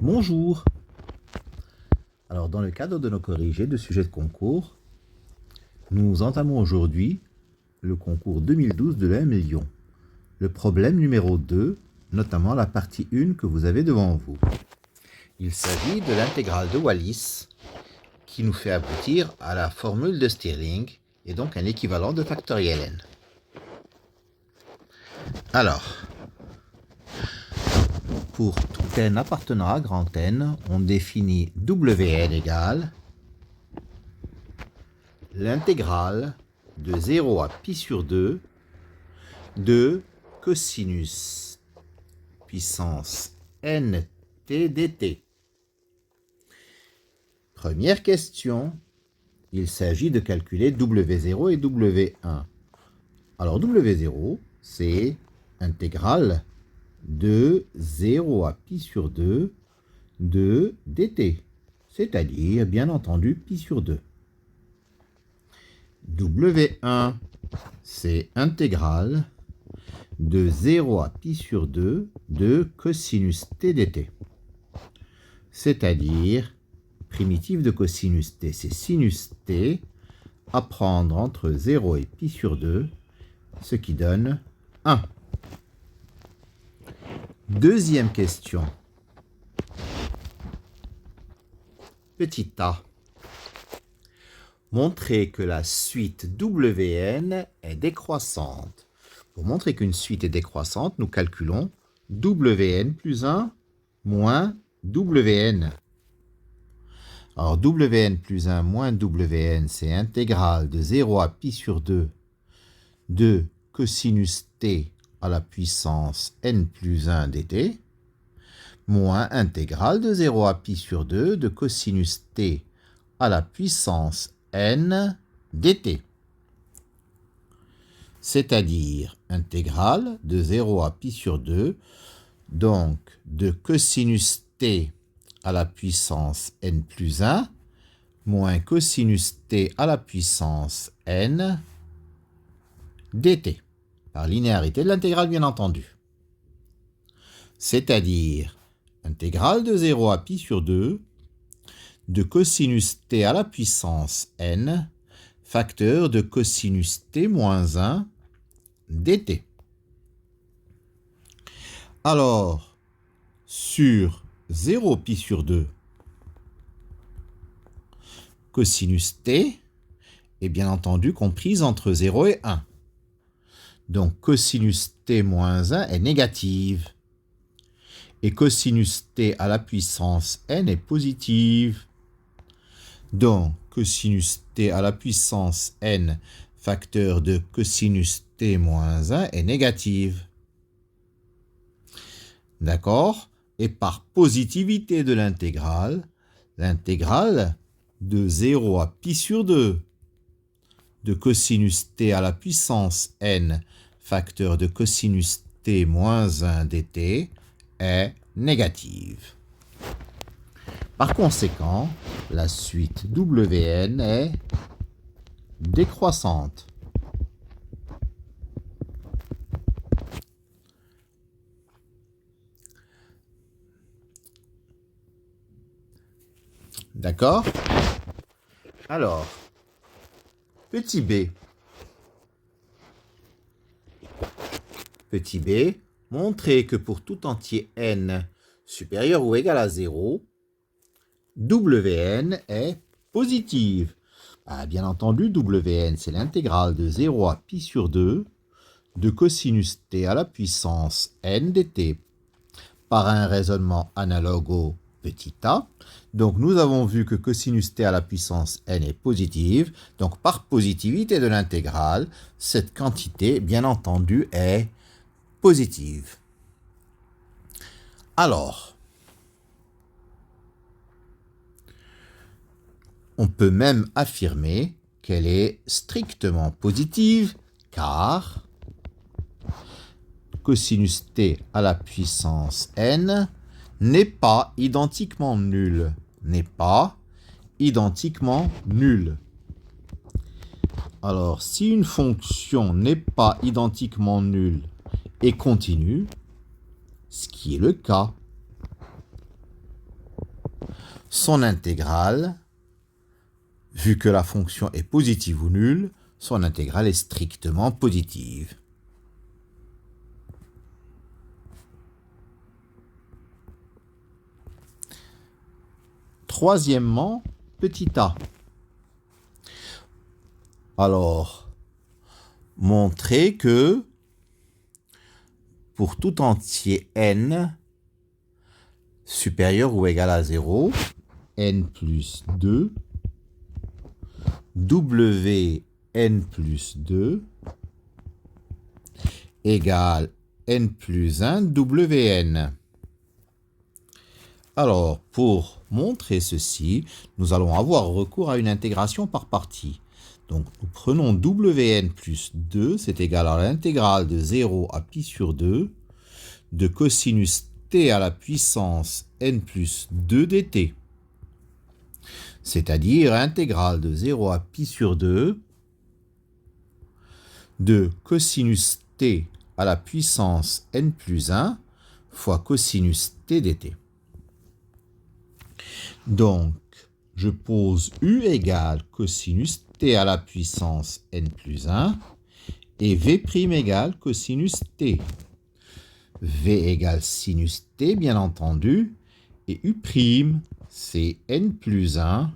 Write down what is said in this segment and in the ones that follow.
Bonjour. Alors, dans le cadre de nos corrigés de sujets de concours, nous entamons aujourd'hui le concours 2012 de l'EM Lyon. Le problème numéro 2, notamment la partie 1 que vous avez devant vous. Il s'agit de l'intégrale de Wallis qui nous fait aboutir à la formule de Stirling et donc un équivalent de factoriel n. Alors, pour tout n appartenant à grand N, on définit Wn égale l'intégrale de 0 à pi sur 2 de cosinus puissance nt dt. Première question, il s'agit de calculer W0 et W1. Alors W0, c'est intégrale de 0 à pi sur 2 de dt, c'est-à-dire, bien entendu, pi sur 2. W1, c'est intégrale de 0 à pi sur 2 de cosinus t dt, c'est-à-dire, primitive de cosinus t, c'est sinus t, à prendre entre 0 et pi sur 2, ce qui donne 1. Deuxième question. Petit a. Montrer que la suite Wn est décroissante. Pour montrer qu'une suite est décroissante, nous calculons Wn plus 1 moins Wn. Alors Wn plus 1 moins Wn, c'est intégrale de 0 à pi sur 2 de cosinus t à la puissance n plus 1 dt, moins intégrale de 0 à pi sur 2 de cosinus t à la puissance n dt, c'est-à-dire intégrale de 0 à pi sur 2, donc de cosinus t à la puissance n plus 1, moins cosinus t à la puissance n dt, par linéarité de l'intégrale bien entendu. C'est-à-dire intégrale de 0 à pi sur 2 de cosinus t à la puissance n, facteur de cosinus t moins 1 dt. Alors, sur 0 pi sur 2, cosinus t est bien entendu comprise entre 0 et 1. Donc, cosinus t moins 1 est négative. Et cosinus t à la puissance n est positive. Donc, cosinus t à la puissance n, facteur de cosinus t moins 1 est négative. D'accord? Et par positivité de l'intégrale de 0 à pi sur 2 de cosinus t à la puissance n, facteur de cosinus t moins 1 dt, est négative. Par conséquent, la suite Wn est décroissante. D'accord? Alors, petit b. Petit b, montrer que pour tout entier n supérieur ou égal à 0, Wn est positive. Bien entendu, Wn, c'est l'intégrale de 0 à pi sur 2 de cosinus t à la puissance n dt. Par un raisonnement analogue au petit a, donc nous avons vu que cosinus t à la puissance n est positive. Donc par positivité de l'intégrale, cette quantité, bien entendu, est positive. Alors, on peut même affirmer qu'elle est strictement positive, car cosinus t à la puissance n n'est pas identiquement nul. N'est pas identiquement nul. Alors, si une fonction n'est pas identiquement nulle et continue, ce qui est le cas, son intégrale, vu que la fonction est positive ou nulle, son intégrale est strictement positive. Troisièmement, petit a. Alors, montrer que pour tout entier n supérieur ou égal à 0, n plus 2, Wn plus 2 égale n plus 1 Wn. Alors, pour montrer ceci, nous allons avoir recours à une intégration par partie. Donc, nous prenons Wn plus 2, c'est égal à l'intégrale de 0 à pi sur 2 de cosinus t à la puissance n plus 2 dt. C'est-à-dire intégrale de 0 à pi sur 2 de cosinus t à la puissance n plus 1 fois cosinus t dt. Donc, je pose u égale cosinus t à la puissance n plus 1 et v' égale cosinus t. V égale sinus t, bien entendu, et u', c'est n plus 1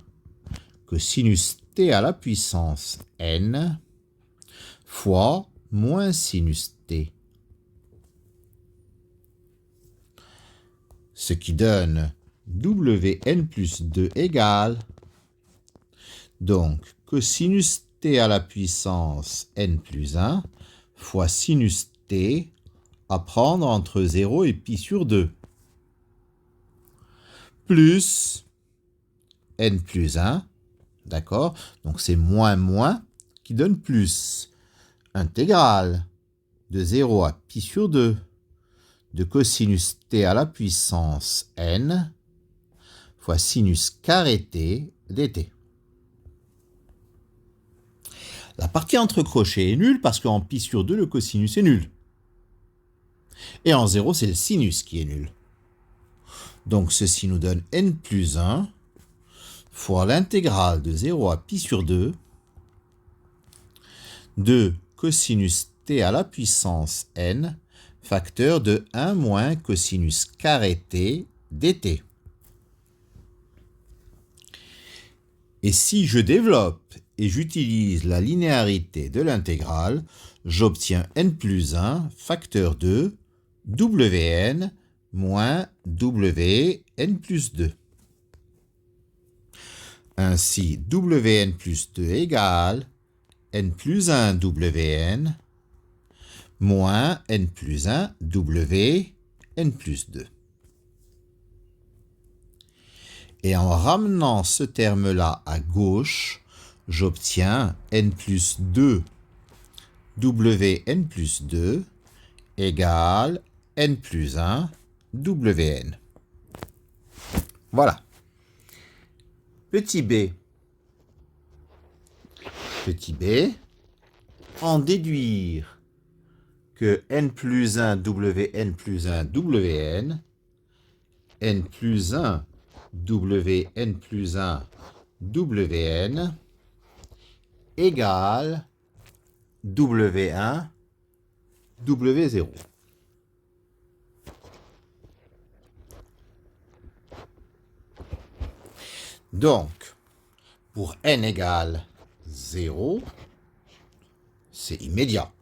cosinus t à la puissance n fois moins sinus t. Ce qui donne Wn plus 2 égale, donc, cosinus t à la puissance n plus 1 fois sinus t à prendre entre 0 et pi sur 2, plus n plus 1, d'accord? Donc c'est moins moins qui donne plus. Intégrale de 0 à pi sur 2 de cosinus t à la puissance n fois sinus carré t dt. La partie entre crochets est nulle parce qu'en pi sur 2, le cosinus est nul. Et en 0, c'est le sinus qui est nul. Donc ceci nous donne n plus 1 fois l'intégrale de 0 à pi sur 2 de cosinus t à la puissance n facteur de 1 moins cosinus carré t dt. Et si je développe et j'utilise la linéarité de l'intégrale, j'obtiens n plus 1 facteur de Wn moins Wn plus 2. Ainsi, Wn plus 2 égale n plus 1 Wn moins n plus 1 Wn plus 2. Et en ramenant ce terme-là à gauche, j'obtiens n plus 2 Wn plus 2 égale n plus 1 Wn. Voilà. Petit b. Petit b, en déduire que n plus 1 Wn plus 1 Wn, n plus 1 Wn plus 1 Wn égale W1 W0. Donc, pour n égale 0, c'est immédiat.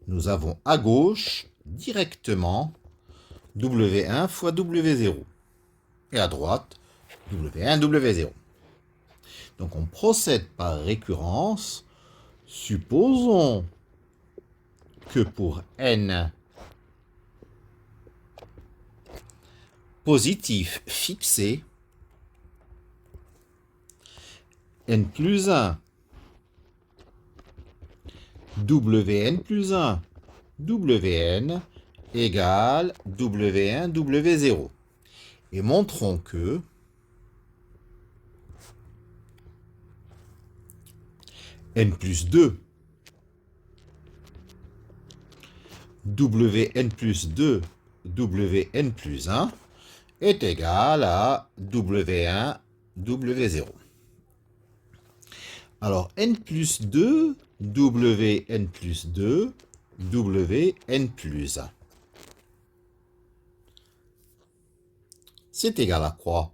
Nous avons à gauche directement W1 fois W0. Et à droite, W1, W0. Donc on procède par récurrence. Supposons que pour n positif fixé, n plus 1 Wn plus 1 Wn égale W1 W0. Et montrons que n plus 2 Wn plus 2 Wn plus 1 est égal à W1, W0. Alors, n plus 2, Wn plus 2, Wn plus 1. C'est égal à quoi?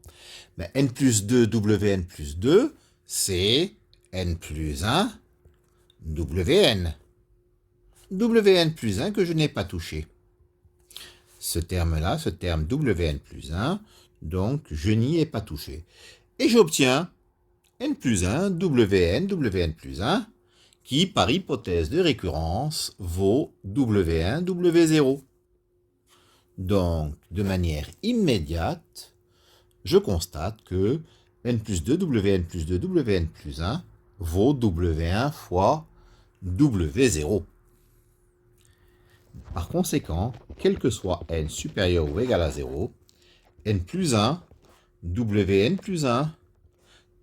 Ben, n plus 2, Wn plus 2, c'est n plus 1, Wn. Wn plus 1 que je n'ai pas touché. Ce terme-là, ce terme Wn plus 1, donc je n'y ai pas touché. Et j'obtiens n plus 1, Wn plus 1, qui, par hypothèse de récurrence, vaut W1, W0. Donc, de manière immédiate, je constate que n plus 2, Wn plus 2, Wn plus 1 vaut W1 fois W0. Par conséquent, quel que soit n supérieur ou égal à 0, n plus 1, Wn plus 1,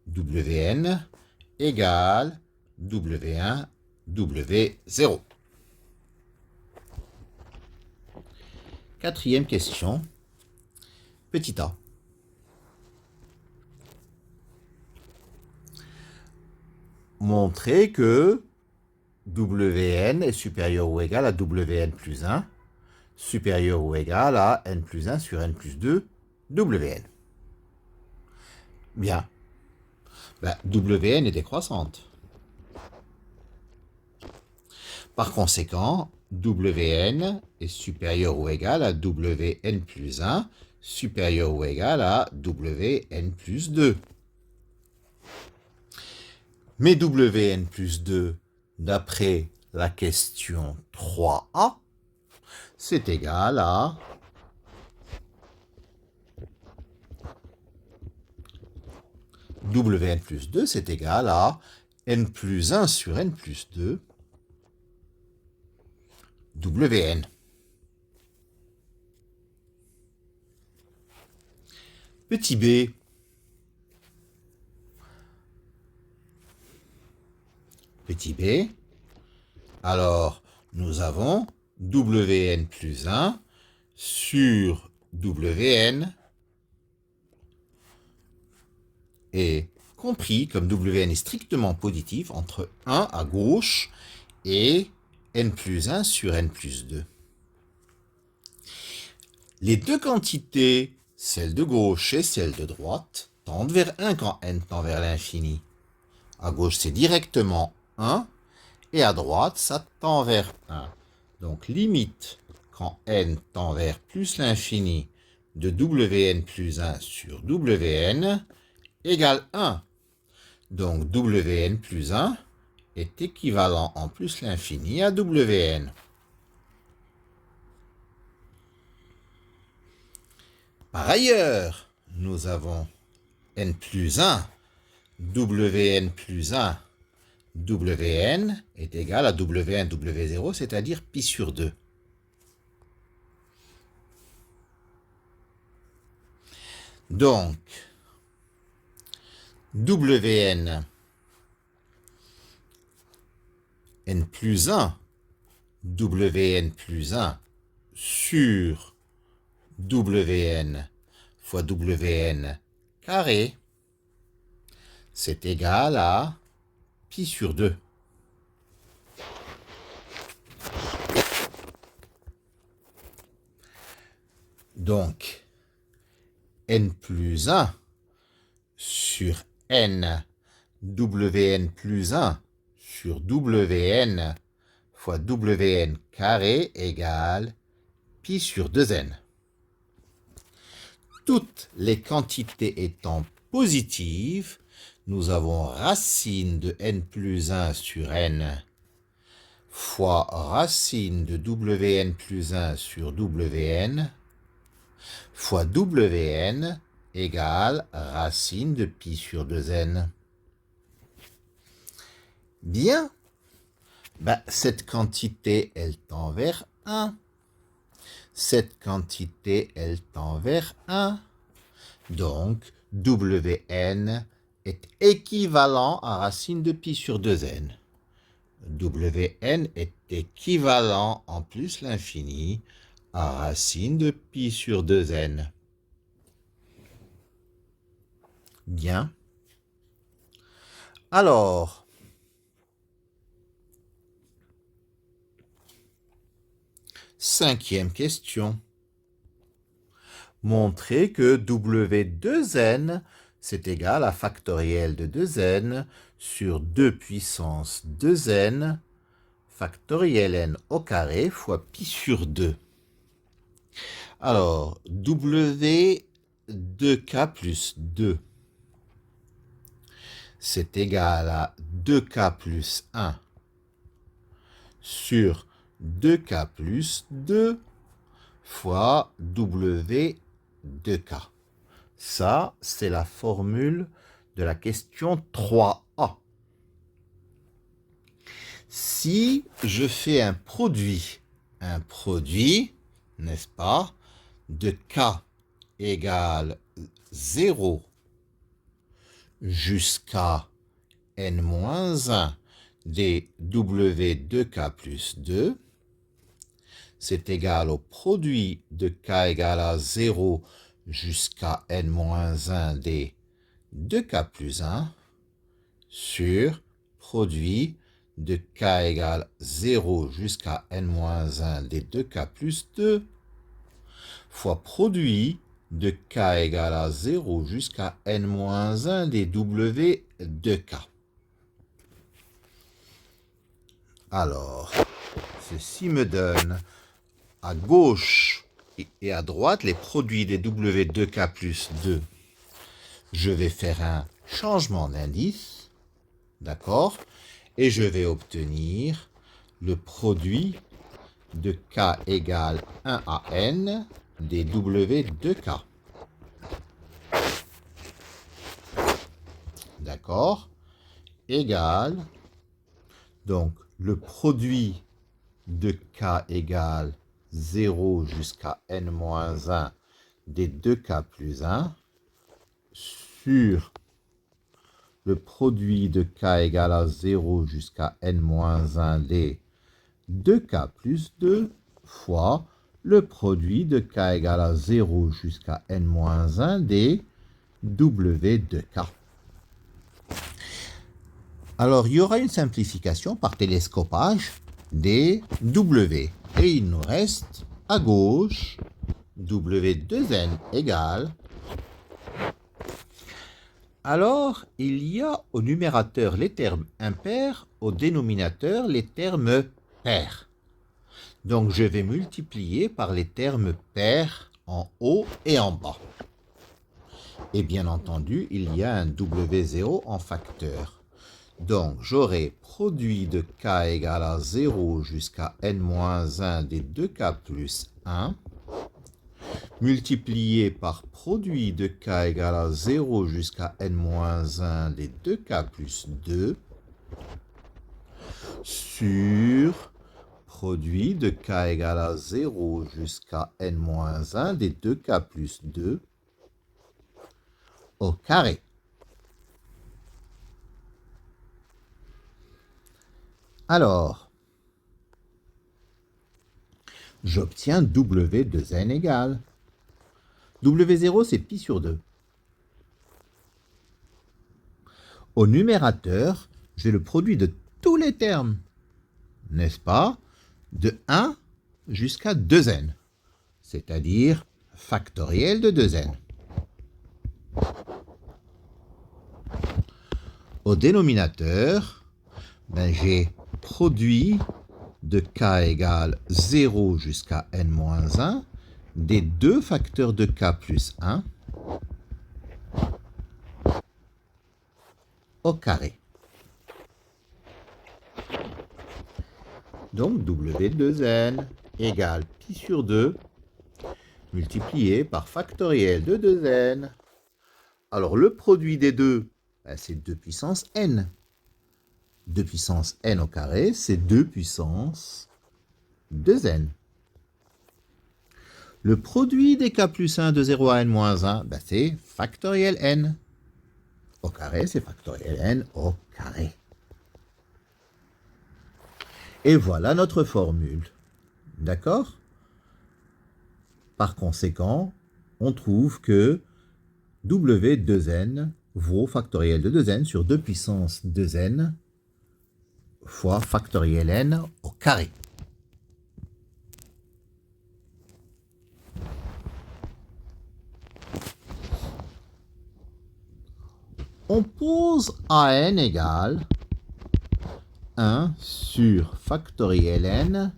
Wn égale W1, W0. Quatrième question, petit a. Montrer que Wn est supérieur ou égal à Wn plus 1, supérieur ou égal à n plus 1 sur n plus 2, Wn. Bien. Wn est décroissante. Par conséquent, Wn est supérieur ou égal à Wn plus 1, supérieur ou égal à Wn plus 2. Mais Wn plus 2, d'après la question 3a, c'est égal à Wn plus 2, c'est égal à n plus 1 sur n plus 2, Wn. Petit b. Petit b. Alors, nous avons Wn plus 1 sur Wn est compris comme Wn est strictement positif entre 1 à gauche et n plus 1 sur n plus 2. Les deux quantités, celle de gauche et celle de droite, tendent vers 1 quand n tend vers l'infini. À gauche, c'est directement 1, et à droite, ça tend vers 1. Donc, limite, quand n tend vers plus l'infini de Wn plus 1 sur Wn, égale 1. Donc, Wn plus 1 est équivalent en plus l'infini à Wn. Par ailleurs, nous avons n plus 1, Wn plus 1, Wn est égal à W1, W0, c'est-à-dire pi sur 2. Donc, Wn, n plus 1, Wn plus 1 sur Wn fois Wn carré, c'est égal à pi sur 2. Donc, n plus 1 sur n, Wn plus 1 sur Wn fois Wn carré égale pi sur 2n. Toutes les quantités étant positives, nous avons racine de n plus 1 sur n fois racine de Wn plus 1 sur Wn fois Wn égale racine de pi sur 2n. Bien, cette quantité, elle tend vers 1. Cette quantité, elle tend vers 1. Donc, Wn est équivalent à racine de pi sur 2n. Wn est équivalent en plus l'infini à racine de pi sur 2n. Bien. Alors, cinquième question. Montrez que W2n, c'est égal à factoriel de 2n sur 2 puissance 2n factoriel n au carré fois pi sur 2. Alors, W2k plus 2, c'est égal à 2k plus 1 sur 2k plus 2 fois W2k. Ça, c'est la formule de la question 3a. Si je fais un produit, n'est-ce pas, de k égale 0 jusqu'à n-1 des W2k plus 2, c'est égal au produit de k égale à 0 jusqu'à n-1 des 2k plus 1 sur produit de k égale 0 jusqu'à n-1 des 2k plus 2 fois produit de k égale à 0 jusqu'à n-1 des W2k. Alors, ceci me donne à gauche et à droite les produits des W2k plus 2. Je vais faire un changement d'indice, d'accord? Et je vais obtenir le produit de k égale 1 à n des W2k. D'accord? Égale, donc le produit de k égale 0 jusqu'à n-1 des 2k plus 1 sur le produit de k égale à 0 jusqu'à n-1 des 2k plus 2 fois le produit de k égale à 0 jusqu'à n-1 des W2k. Alors, il y aura une simplification par télescopage des W. Et il nous reste à gauche W2n égale. Alors, il y a au numérateur les termes impairs, au dénominateur les termes pairs. Donc, je vais multiplier par les termes pairs en haut et en bas. Et bien entendu, il y a un W0 en facteur. Donc, j'aurai produit de k égale à 0 jusqu'à n-1 des 2k plus 1, multiplié par produit de k égale à 0 jusqu'à n-1 des 2k plus 2, sur produit de k égale à 0 jusqu'à n-1 des 2k plus 2 au carré. Alors, j'obtiens W2n égale. W0, c'est pi sur 2. Au numérateur, j'ai le produit de tous les termes, n'est-ce pas, de 1 jusqu'à 2n, c'est-à-dire factoriel de 2n. Au dénominateur, j'ai produit de k égale 0 jusqu'à n-1 des deux facteurs de k plus 1 au carré. Donc W2n égale pi sur 2 multiplié par factoriel de 2n. Alors le produit des deux, c'est 2 puissance n. 2 puissance n au carré, c'est 2 puissance 2n. Le produit des k plus 1 de 0 à n-1, c'est factoriel n. Au carré, c'est factoriel n au carré. Et voilà notre formule. D'accord? Par conséquent, on trouve que W2n vaut factoriel de 2n sur 2 puissance 2n fois factoriel n au carré. On pose an égale 1 sur factoriel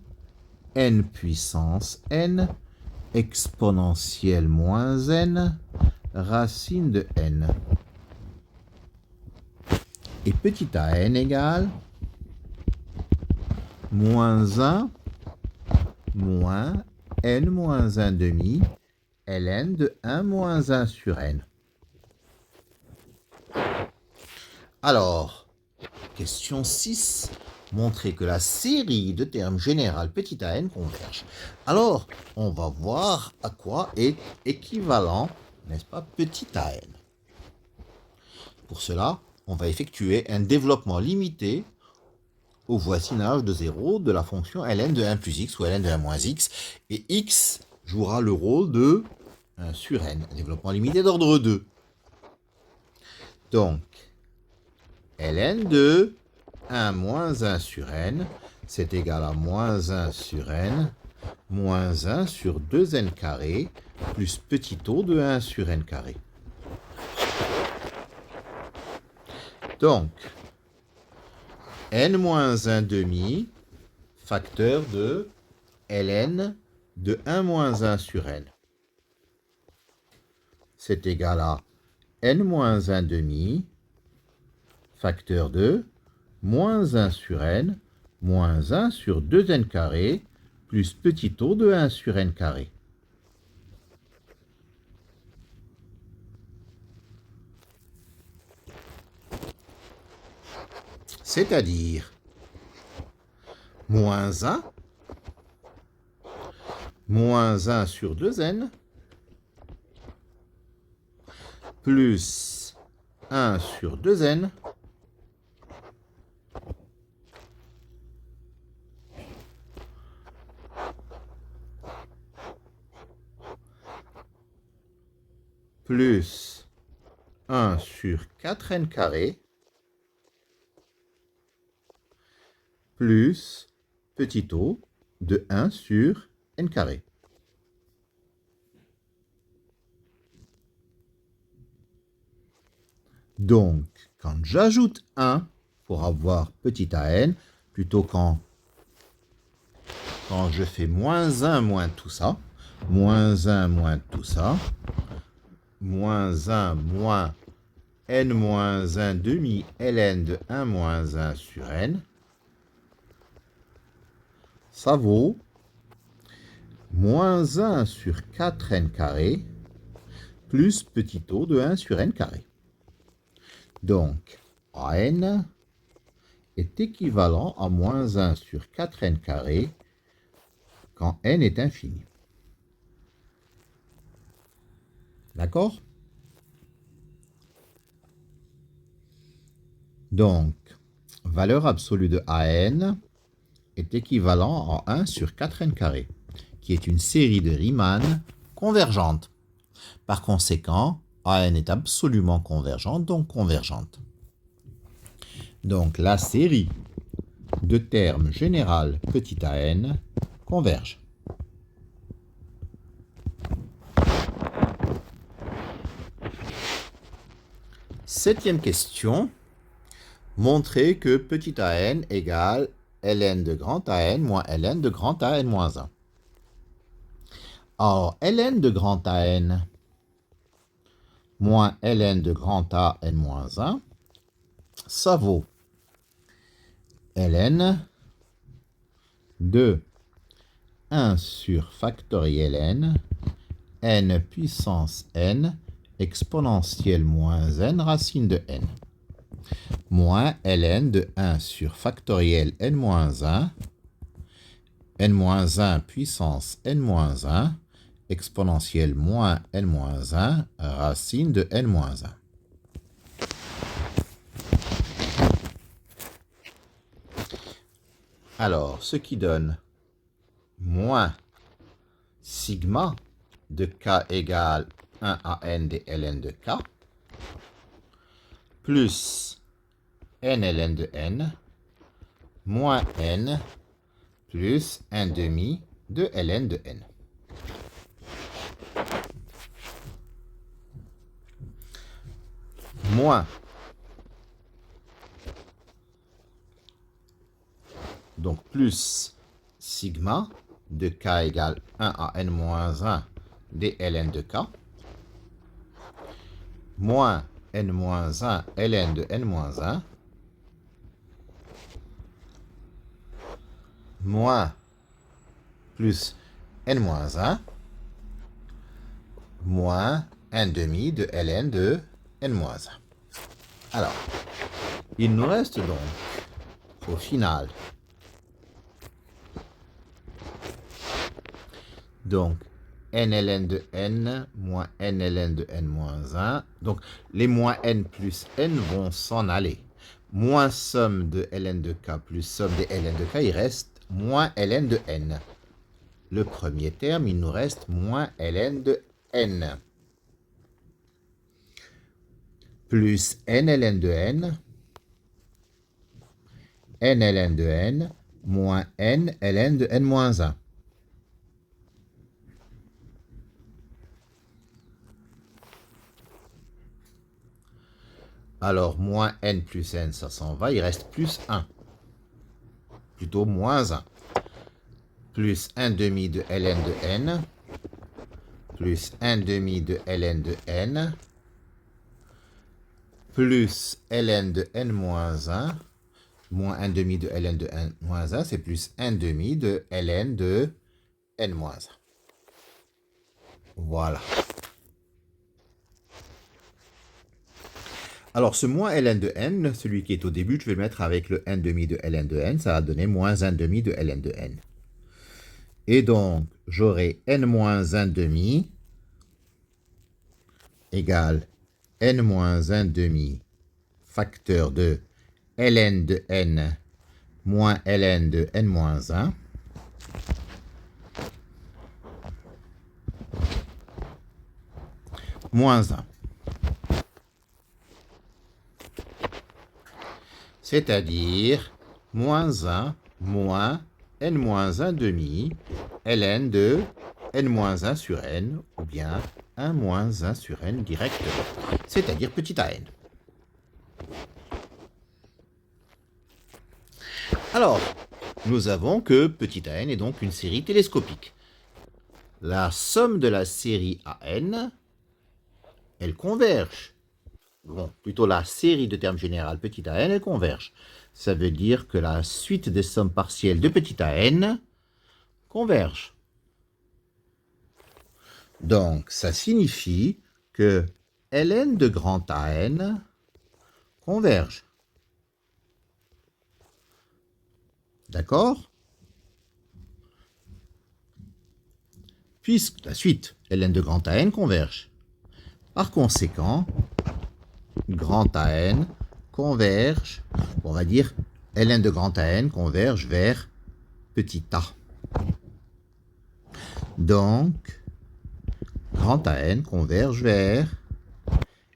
n puissance n, exponentielle moins n, racine de n. Et petit an égale moins 1 moins n moins 1 demi ln de 1 moins 1 sur n. Alors, question 6. Montrer que la série de termes général petit a n converge. Alors, on va voir à quoi est équivalent, n'est-ce pas, petit a n. Pour cela, on va effectuer un développement limité au voisinage de 0 de la fonction ln de 1 plus x ou ln de 1 moins x. Et x jouera le rôle de 1 sur n, un développement limité d'ordre 2. Donc, ln de 1 moins 1 sur n, c'est égal à moins 1 sur n, moins 1 sur 2n carré, plus petit o de 1 sur n carré. Donc, n moins 1 demi, facteur de ln de 1 moins 1 sur n. C'est égal à n moins 1 demi, facteur de moins 1 sur n, moins 1 sur 2n carré, plus petit o de 1 sur n carré. C'est-à-dire moins 1, moins 1 sur 2n, plus 1 sur 2n, plus 1 sur 4n carré, plus petit o de 1 sur n carré. Donc, quand j'ajoute 1 pour avoir petit a n, plutôt quand je fais moins 1 moins tout ça, moins 1 moins tout ça, moins 1 moins n moins 1 demi ln de 1 moins 1 sur n, ça vaut moins 1 sur 4n carré plus petit o de 1 sur n carré. Donc, an est équivalent à moins 1 sur 4n carré quand n est infini. D'accord? Donc, valeur absolue de an est équivalent à 1 sur 4n carré, qui est une série de Riemann convergente. Par conséquent, an est absolument convergente, donc convergente. Donc, la série de termes général petit a n converge. Septième question. Montrer que petit a n égale ln de grand A n moins ln de grand A n moins 1. Alors, ln de grand A n moins ln de grand A n moins 1, ça vaut ln de 1 sur factoriel n puissance n exponentielle moins n racine de n, moins ln de 1 sur factoriel n moins 1, n moins 1 puissance n moins 1, exponentielle moins n moins 1, racine de n moins 1. Alors, ce qui donne moins sigma de k égale 1 à n des ln de k, plus n ln de n moins n plus 1 demi de ln de n. Moins, donc plus sigma de k égale 1 à n moins 1 d ln de k, moins n moins 1 ln de n moins 1, moins plus n moins 1, moins 1 demi de ln de n moins 1. Alors, il nous reste donc, au final, donc n ln de n moins n ln de n moins 1. Donc, les moins n plus n vont s'en aller. Moins somme de ln de k plus somme des ln de k, il reste moins ln de n. Le premier terme, il nous reste moins ln de n. Plus n ln de n, n ln de n, moins n ln de n moins 1. Alors, moins n plus n, ça s'en va, il reste plus 1. Plutôt moins 1. Plus 1 demi de ln de n, plus 1 demi de ln de n, plus ln de n moins 1, moins 1 demi de ln de n moins 1, c'est plus 1 demi de ln de n moins 1. Voilà. Alors, ce moins ln de n, celui qui est au début, je vais le mettre avec le 1 demi de ln de n, ça va donner moins 1 demi de ln de n. Et donc, j'aurai n moins 1 demi égale n moins 1 demi facteur de ln de n moins ln de n moins 1 moins 1. C'est-à-dire moins 1 moins n moins 1 demi ln de n moins 1 sur n, ou bien 1 moins 1 sur n directement, c'est-à-dire petit a n. Alors, nous avons que petit a n est donc une série télescopique. La somme de la série AN, elle converge. Bon, plutôt la série de termes général petit a n, elle converge. Ça veut dire que la suite des sommes partielles de petit a n converge. Donc, ça signifie que ln de grand AN converge. D'accord? Puisque la suite, ln de grand AN converge. Par conséquent, grand AN converge, on va dire ln de grand AN converge vers petit a. Donc, grand AN converge vers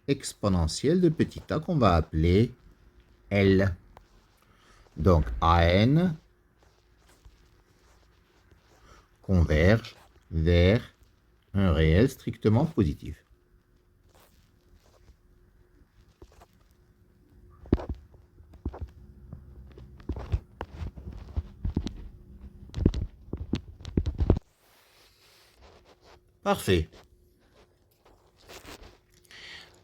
exponentielle de petit a qu'on va appeler L. Donc, AN converge vers un réel strictement positif. Parfait.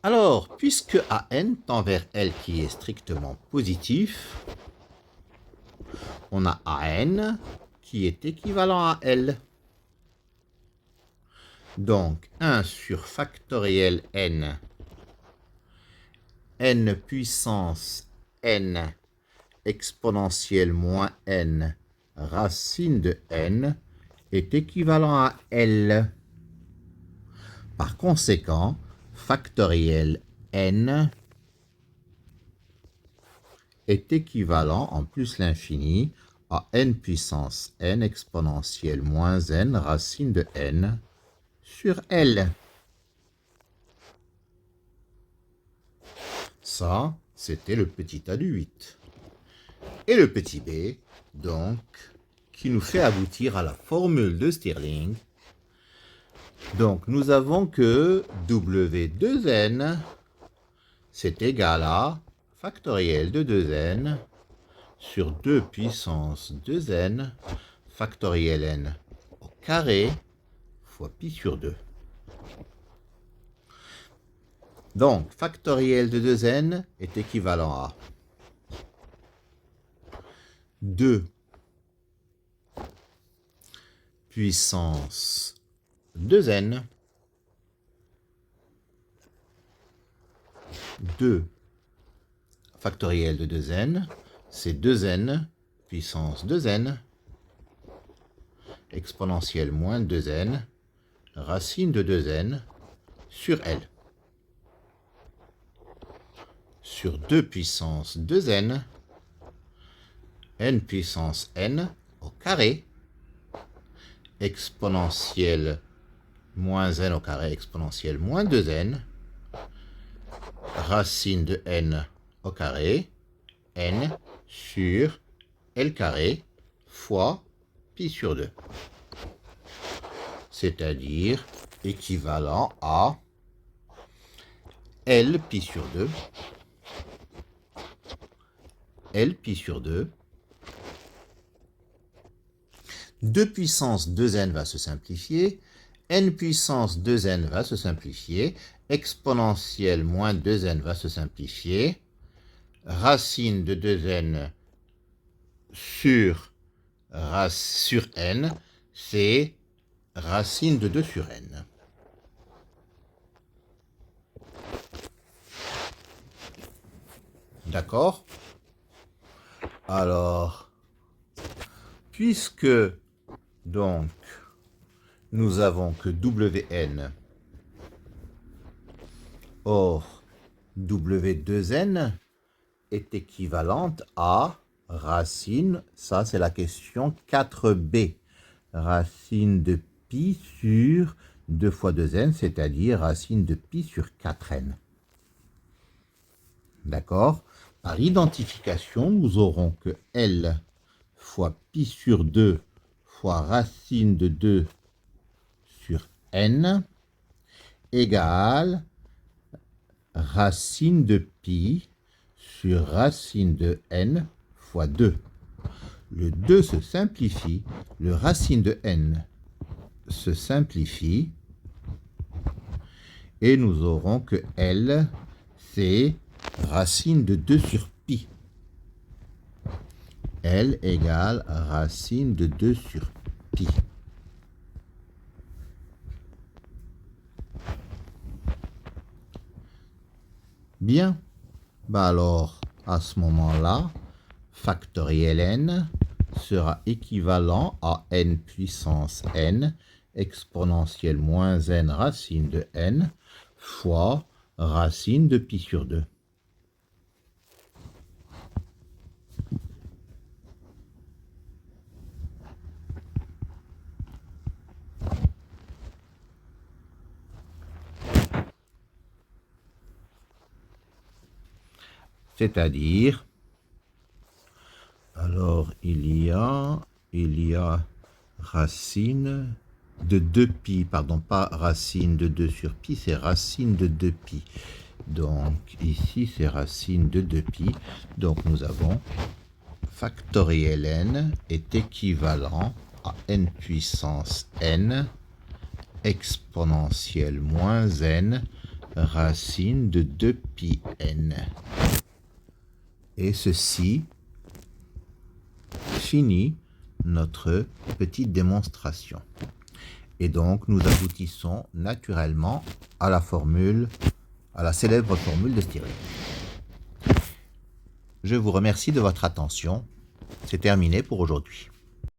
Alors, puisque AN tend vers L qui est strictement positif, on a AN qui est équivalent à L. Donc, 1 sur factoriel n, n puissance n exponentielle moins n racine de n est équivalent à L. Par conséquent, factoriel n est équivalent, en plus l'infini, à n puissance n exponentielle moins n racine de n sur L. Ça, c'était le petit a du 8. Et le petit b, donc, qui nous fait aboutir à la formule de Stirling. Donc, nous avons que W2n, c'est égal à factoriel de 2n sur 2 puissance 2n factoriel n au carré fois pi sur 2. Donc, factoriel de 2n est équivalent à 2 puissance 2n, 2 factoriel de 2n, c'est 2n puissance 2n, exponentielle moins 2n, racine de 2n sur L. Sur 2 puissance 2n, n puissance n au carré, exponentielle moins n au carré, exponentielle moins 2n, racine de n au carré, n sur L carré fois pi sur 2. C'est-à-dire équivalent à L pi sur 2, L pi sur 2, 2 puissance 2n va se simplifier, n puissance 2n va se simplifier, exponentielle moins 2n va se simplifier, racine de 2n sur n, c'est racine de 2 sur n. D'accord? Alors, puisque donc nous avons que Wn, or W2n est équivalente à racine, ça c'est la question 4b, racine de pi sur 2 fois 2n, c'est-à-dire racine de pi sur 4n. D'accord? Par identification, nous aurons que L fois pi sur 2 fois racine de 2 sur n égale racine de pi sur racine de n fois 2. Le 2 se simplifie, le racine de n se simplifie, et nous aurons que L, c'est racine de 2 sur pi. L égale racine de 2 sur pi. Bien. Alors, à ce moment-là, factoriel n sera équivalent à n puissance n exponentielle moins n racine de n fois racine de pi sur 2. C'est-à-dire, alors il y a racine de 2pi, pardon, pas racine de 2 sur pi, c'est racine de 2pi. Donc ici c'est racine de 2pi, donc nous avons factoriel n est équivalent à n puissance n exponentielle moins n racine de 2pi n. Et ceci finit notre petite démonstration. Et donc, nous aboutissons naturellement à la formule, à la célèbre formule de Stirling. Je vous remercie de votre attention. C'est terminé pour aujourd'hui.